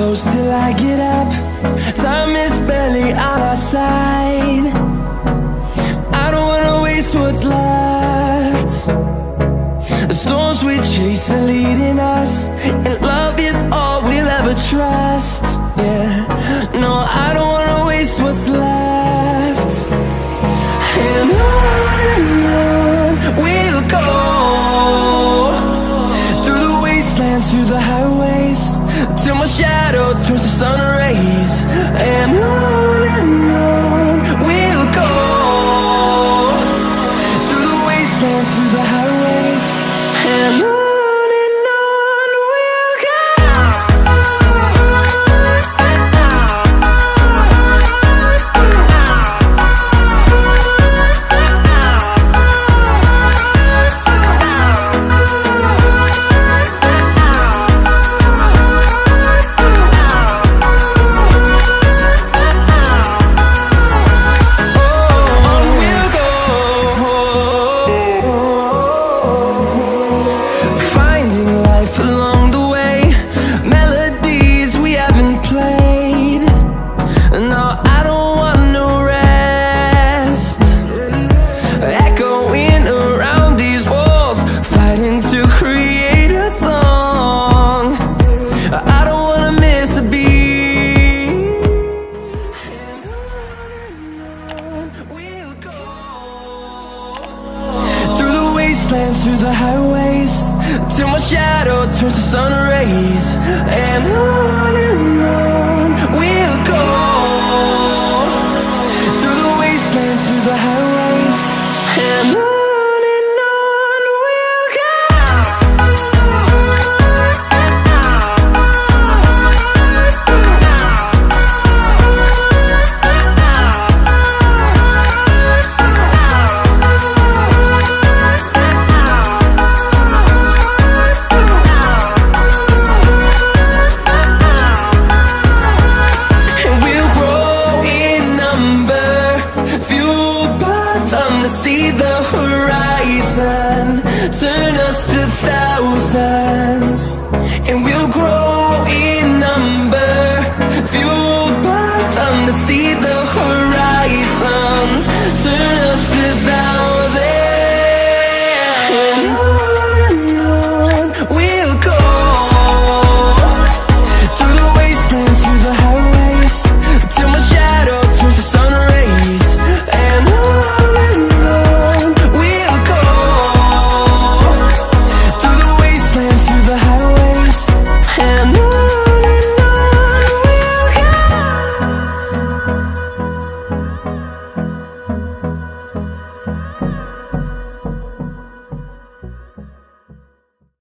close till I get up. Time is barely on our side. I don't wanna waste what's left. The storms we chase are leading us, and love is all we'll ever trust. Yeah, no, I don't wanna waste what's left. And on we'll go, through the wastelands, through the highways, till my shadow turns to sun rays. And on we'll go, through the wastelands, through the highways, and on. Through the highways, till my shadow turns to sun rays. And on we'll go.